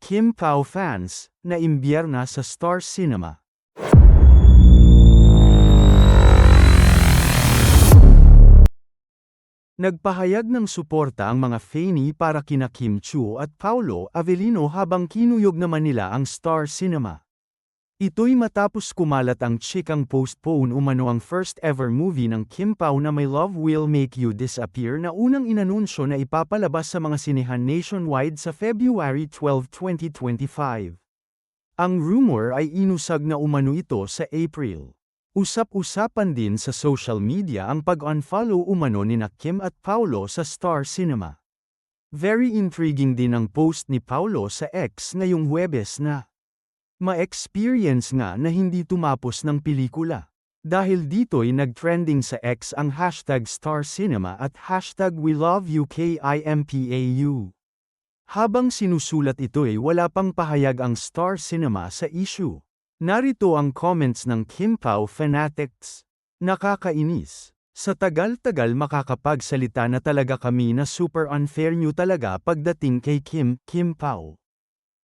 Kim Pao fans, na imbierna sa Star Cinema. Nagpahayag ng suporta ang mga Fanny para kina Kim Chiu at Paolo Avellino habang kinuyog naman nila ang Star Cinema. Ito'y matapos kumalat ang chikang postpone umano ang first ever movie ng Kim Pao na My Love Will Make You Disappear na unang inanunsyo na ipapalabas sa mga sinehan nationwide sa February 12, 2025. Ang rumor ay inusag na umano ito sa April. Usap-usapan din sa social media ang pag-unfollow umano nina Kim at Paolo sa Star Cinema. Very intriguing din ang post ni Paolo sa X ngayong Huwebes na ma-experience nga na hindi tumapos ng pelikula. Dahil dito'y nag-trending sa X ang hashtag Star Cinema at hashtag WeLoveUKIMPAU. Habang sinusulat ito'y wala pang pahayag ang Star Cinema sa issue. Narito ang comments ng Kim Pao fanatics. Nakakainis. Sa tagal-tagal makakapagsalita na talaga kami na super unfair nyo talaga pagdating kay Kim Pao.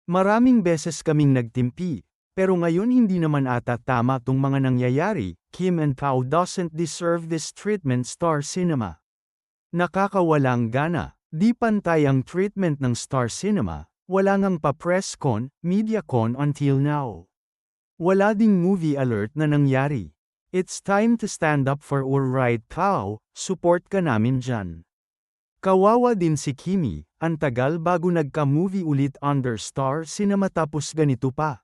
Maraming beses kaming nagtimpi, pero ngayon hindi naman ata tama tong mga nangyayari. Kim and Pao doesn't deserve this treatment. Star Cinema. Nakakawalang gana. Di pantay ang treatment ng Star Cinema, wala ngang pa-press con, media con until now. Wala ding movie alert na nangyari. It's time to stand up for our right, Pao, support ka namin dyan. Kawawa din si Kimi, ang tagal bago nagka-movie ulit under Star Cinema tapos ganito pa.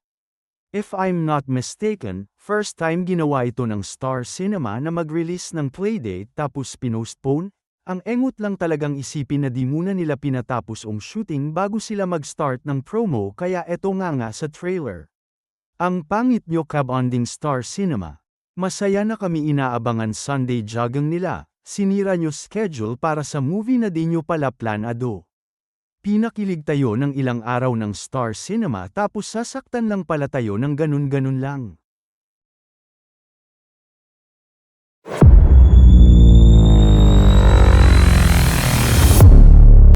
If I'm not mistaken, first time ginawa ito ng Star Cinema na mag-release ng playdate tapos pinostpone. Ang engot lang talagang isipin na di muna nila pinatapos ang shooting bago sila mag-start ng promo kaya eto nga sa trailer. Ang pangit nyo kabonding Star Cinema. Masaya na kami inaabangan Sunday jogging nila, sinira nyo schedule para sa movie na di nyo pala planado. Pinakilig tayo ng ilang araw ng Star Cinema tapos sasaktan lang pala tayo ng ganun-ganun lang.